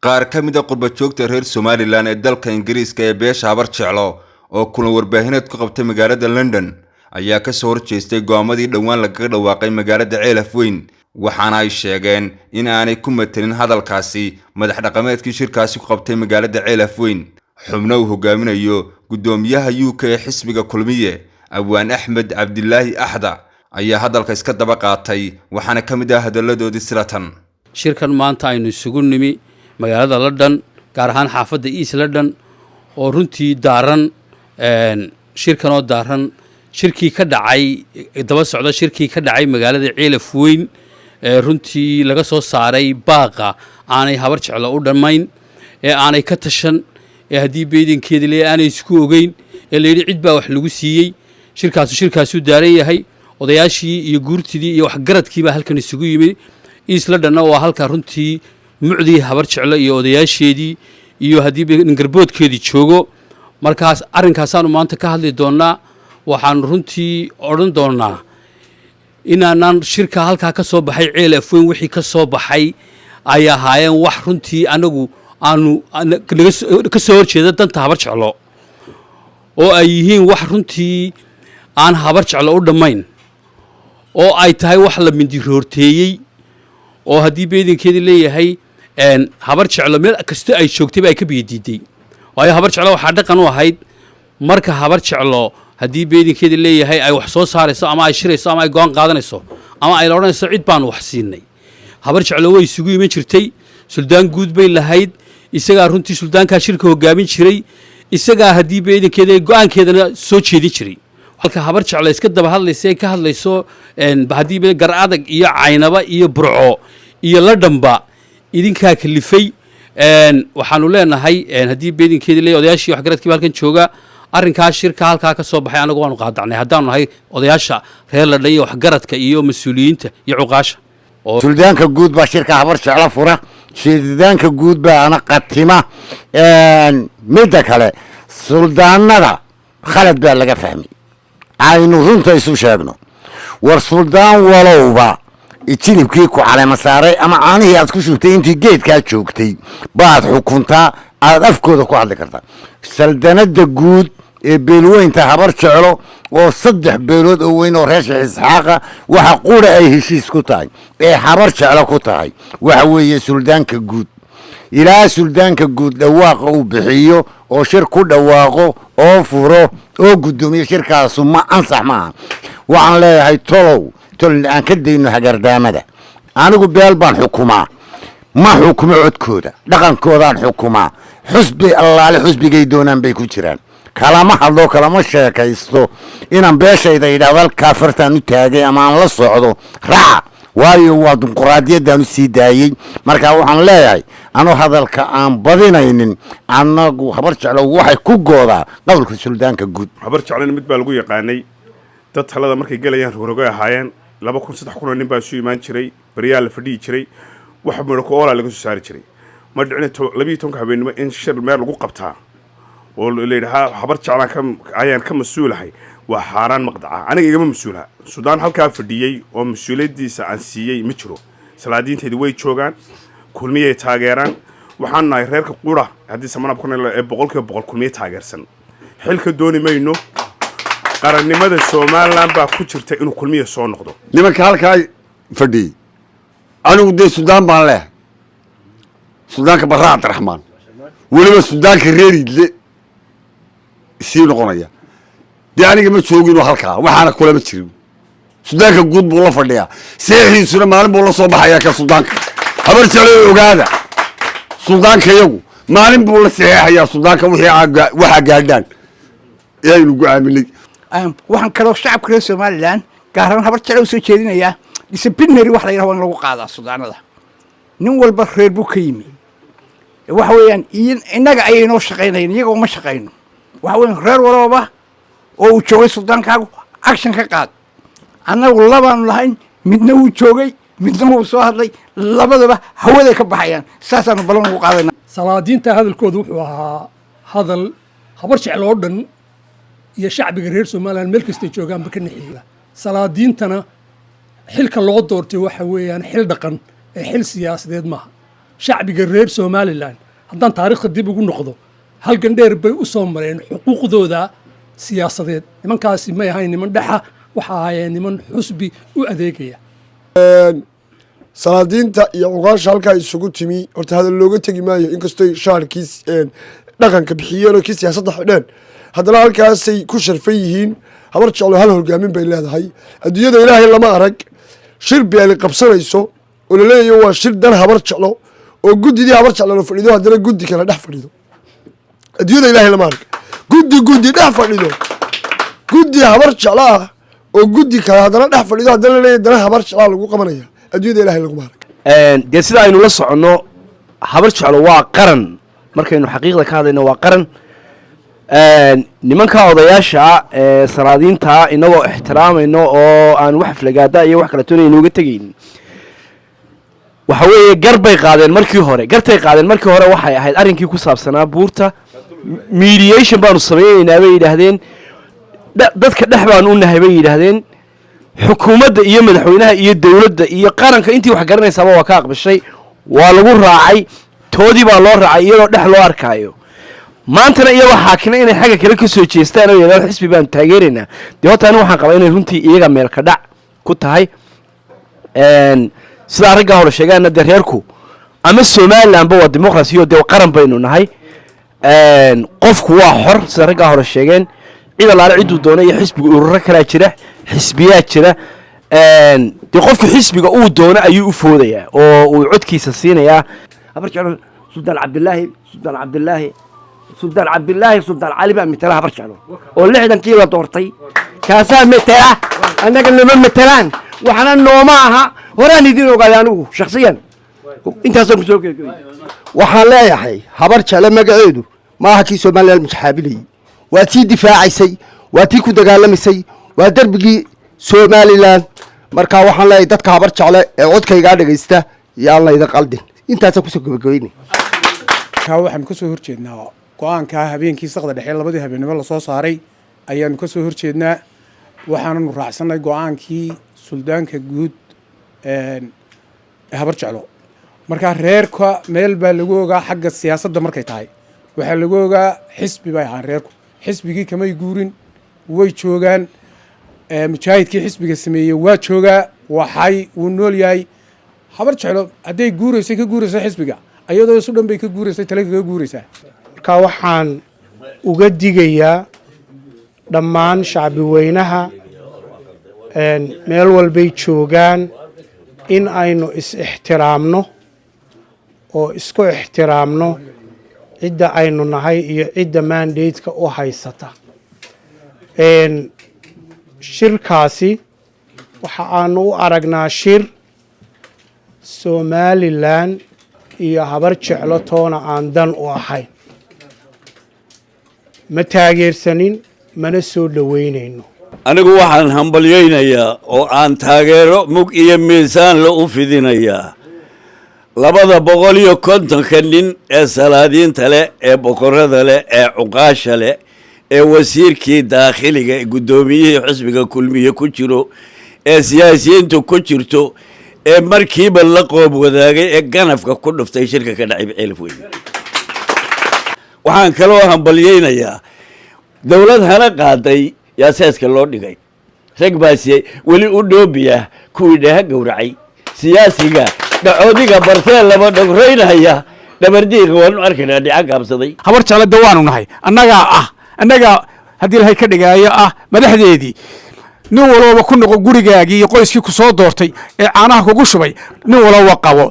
qaar ka mid ah qurba-joogta reer Somaliland ee dalka Ingiriiska ee beesha habar jeclo oo kulan warbaahineed ku qabtay magaalada London ayaa ka soo horjeestay go'aamadii dhawaan lagaga dhawaaqay magaalada Ceelaf Weyn waxaana ay sheegeen in aanay ku matalin hadalkaasi madax dhaqameedkii shirkaasi ku qabtay magaalada Ceelaf Weyn xubno uu hogaaminayo gudoomiyaha UK ee xisbiga kulmiye Abwaan Axmed Cabdilaahi Axda ayaa hadalka iska daba qaatay waxaana ka mid ah hadaladoodii silatan shirkan maanta aynu isugu nimi magaalada London gaar ahaan xaafadda East London oo runtii daaran shirkan oo daaran shirkii ka dhacay daba socda shirkii ka dhacay magaalada Ceelaf Weyn runtii laga soo saaray baaqa aanay habar jeclo u dhamayn ee aanay ka tashan ee hadii beedinkeeda leeyahay aanay isku ogeyn ee leeyahay cid baa wax lagu siiyay shirkaasu daaran yahay odayaashii iyo guurtidii iyo wax garadkii baa halkan isugu yimid East London waa halka runtii mucdii habar jeclo iyo odayaasheedii iyo hadii garboodkeedii joogo markaas arrinkaasaan maanta ka hadli doonaa waxaan runtii oran doonaa inaanan shirka halka ka soo baxay Ceelaf Weyn wixii ka soo baxay ay ahaayeen wax runtii anagu aanu ka soo horjeeda danta habar jeclo oo ay yihiin wax runtii aan habar jeclo u dhamayn oo ay tahay wax la mindiroorteeyay oo hadii beedinkeedii leeyahay habar jeclo meel kasta ay joogtay ay ka biidiiday waayo habar jeclo waxa dhaqan u ahayd marka habar jeclo hadii beedinkeedii leeyahay ay wax soo saarayso ama ay shirayso ama ay go'aan qaadanayso ama ay oranayso cid baan wax siinay habar jeclo way isugu iman jirtay suldaan guud bay lahayd isaga runtii suldaanka shirka hogaamin jiray isaga hadii beedinkeedii go'aankeedana soo jeedin jiray halka habar jeclo iska daba hadlaysa ka hadlayso hadii gar adag iyo caynaba iyo burco iyo la dhamba idinka kalifay waxaanu leenahay hadii beedinkeedii leeyahay odayaashii wax garadkii halkan jooga arrinkaas shirka halka ka soo baxay anagu waanu qaadacnay hadaan nahay odayaasha reer la dhayo wax garadka iyo mas'uuliyiinta iyo cuqaasha suldaanka guud baa shirka habar jeclo fura suldaanka guud baa ana qatima mid kale suldaanada khalad baa laga fahmay aynu runta isu sheegno war suldaan walowba jilibkii ku caleema saaray ama aanihii aad ku shubtay intii geedkaa joogtay baad xukuntaa aad afkooda ku hadli kartaa saldanada guud ee beelweynta habar jeclo oo 3 beelood oo weyn oo reer Isxaaqa waxa qura ay heshiis ku tahay ee habar jeclo ku tahay waxa weeye suldaanka guud ilaa suldaanka guud dhawaaqa uu bixiyo oo shir ku dhawaaqo oo furo oo gudoomiye shirkaasu ma ansax maaha waxaan leeyahay tol aan ka deyno hagardaamada anigu beel baan xukumaa ma xukumo codkooda dhaqankoodaan xukumaa xusbi allaale xusbigay doonaan bay ku jiraan kalama hadlo kalama sheekaysto inaan beeshayda idhaadal kaafartaan u taagay ama aan la socdo raaca waayo waa dimuqraadiyadaan u sii daayay marka waxaan leeyahay anoo hadalka aan badinaynin anagu habar jeclo waxay ku goodaa qowlka suldaanka guud habar jeclana mid baa lagu yaqaanay dad talada markay galayaan rogo ahaayeen 2,300 nin baa soo imaan jiray bariyaal la fadhiyi jiray wax muddo oo laga soo saari jiray ma dhicin 12 habeenimo in shir meel lagu qabtaa oo leeyahay habar jeclaan ayaan ka mas'uulahay waa xaraan maqdaca aniga igama mas'uulaha Suudaan halka fadhiyay oo mas'uuliyadiisa aan siiyay ma jiro salaadiinteedu way joogaan kulmiyay taageeraan waxaan nahay reerka qura hadii samanab kuna ee 100% kulmiyay taageersan xilka dooni mayno qarannimada Soomaaliland baa ku jirta inuu kulmiye soo noqdo nimanka halka fadhiyay anigu de Suudaan baan leh Suudaanka Barra Abdiraxmaan waliba Suudaanka reeridle sii noqonaya de aniga ma joogino halka waxaana kula ma jirin Suudaanka guud buu la fadhiyaa seexiisuna maalin buu la soo baxayaa ka Suudaanka habar jeclo ogaada Suudaanka iyagu maalin buu la seexayaa Suudaanka waxa gaadhaan aynu go'aaminay waxaan kaloo shacabka reer Somaliland gaar ahaan habar jeclo soo jeedinaya disciplinary wax la yiraahdo in lagu qaadaa Suudaanada nin walba reer buu ka yimi waxa weeyaan inaga ayayno shaqeynayeen iyaga uma shaqeyno waxa weeyaan reer walba oo uu joogay Suudaankaagu action ka qaad anagu labaan lahayn midna uu joogay midna uu soo hadlay labadaba hawada ka baxayaan saasaan balan ugu qaadana salaadiinta hadalkoodu wuxuu ahaa hadal habar jeclo oo dhan iyo shacbiga reer Soomaaliland meel kasta joogaan ba ka naxiya salaadiintana xilka loo doortay waxa weeyaan xil dhaqan ee xil siyaasadeed maaha shacbiga reer somalilan haddaan taariikhda dib ugu noqdo halgan dheer bay u soo mareen xuquuqdooda siyaasadeed nimankaasi may ahayn niman dhexa waxa ahaayeen niman xusbi u adeegaya salaadiinta iyo cuqaasha halkaa isugu timi horta hadal looga tegi maayo inkastoo shaarkiis dhaqanka bixiyeen oo kii siyaasadda xidheen haddana halkaasay ku sharfan yihiin habar jeclo hal hogaamin bay leedahay adduunyada ilaahay lama arag shir beeli qabsanayso oo laleeyahay waa shir dan habar jeclo oo guddidii habar jeclo la fadhido haddana guddi kale dhex fadhido adduunyada ilaahay lama arag guddi dhex fadhido guddi habar jeclo ah oo guddi kale haddana dhex fadhido haddana laleeyahay dana habar jeclaa lagu qabanaya adduunyada ilaahay laguma arag dee sida aynu la soconno habar jeclo waa qaran markaynu xaqiiqda ka hadlayno waa qaran nimanka odayaasha salaadiinta inagoo ixtiraamayno oo aan wax aflagaada iyo wax kala toona inuga tegayn waxa weeye garbay qaadeen markii hore gartay qaadeen markii hore waxay ahayd arrinkii ku saabsanaa buurta mediation baanu samaynaynaa bay yidhaahdeen dadka dhex baanu u nahay bay yidhaahdeen xukuumadda iyo madaxweynaha iyo dowladda iyo qaranka intii wax garanaysaaba waa ka aqbashay waa lagu raacay toodii baa loo raacay iyadoo dhex loo arkaayo maantana iyagoo xaakina inay xagga kale ka soo jeestaan oo yidhahdo xisbi baanu taageeraynaa dee horta anigu waxaan qabaa inay runtii iyaga meelka dhac ku tahay sidaa raggaa hore sheegaana dee reerku ama somalilandba waa dimuqrasi oo dee qaran baynu nahay qofku waa xor sida raggaa hore sheegeen cid allaale cidduu doona iyo xisbiga ururo kalaa jira xisbiyaa jira dee qofku xisbiga uu doono ayuu u foodayaa oo uu codkiisa siinayaa habar jeclo suldaan cabdilaahi suldaan cali baa matala habar jeclo oo 60kii la doortay kaasaa matala annaga nama matalaan waxna nooma aha horaan idin ogaaday anigu shakhsiyan intaasaan kusoo geegay waxaan leeyahay habar jeclo magaceedu maaha kii somaliland musaxaabilayay waa tii difaacaysay waa tii ku dagaalamaysay waa derbigii somaliland markaa waxaan leeyahay dadka habar jecle ee codkaygaa dhegaysta yaan layda qaldin intaasaan kusoo gabagabaynay waxaanu ka soo horjeednaa go-aankaa habeenkii saqda dhexe labadii habeenimo lasoo saaray ayaanu ka soo horjeednaa waxaananu raacsanay go-aankii suldaanka guud habar jeclo markaa reerka meel baa lagu ogaa xagga siyaasadda markay tahay waxaa lagu ogaa xisbi bay ahaan reerku xisbigii kamay guurin way joogaan mujaahidkii xisbiga sameeyey waa joogaa waxay wuu nool yahay habar jeclo hadday guuraysay ka guuraysa xisbiga ayadoo isu dhan bay ka guuraysay tale kaga guuraysaa marka waxaan uga digayaa dhammaan shacbi weynaha meel walbay joogaan in aynu is-ixtiraamno oo isku ixtiraamno cidda aynu nahay iyo cidda mandateka u haysata shirkaasi waxa aanu u aragnaa shir somalilan iyo habar jeclo toona aan dan u ahayn ma taageersanin mana soo dhoweynayno anigu waxaan hambalyaynayaa oo aan taageero mug iyo miisaan la u fidinayaa 250 nin ee salaadiinta leh ee boqorada leh ee cuqaasha leh ee wasiirkii daakhiliga ee guddoomiyihii xisbiga kulmiye ku jiro ee siyaasiyiintu ku jirto ee markiiba la qoob wadaagay ee ganafka ku dhuftay shirka ka dhacay Ceelaf Weyn waxaan kaloo hambalyaynayaa dawlad hana qaaday yaaseeska loo dhigay rag baasiyay weli u dhoobiya kuwii dhaha gowracay siyaasiga dhacoodiga bartee laba dhagraynaya dhabardiiqa waanu arkaynaa dhica gaabsaday habar jeclo dawaanu nahay annaga haddii ilahay ka dhigaayo madaxdeedii nin walba ku noqo gurigaagii iyo qoyskii ku soo doortay ee caanaha kugu shubay nin walba qabo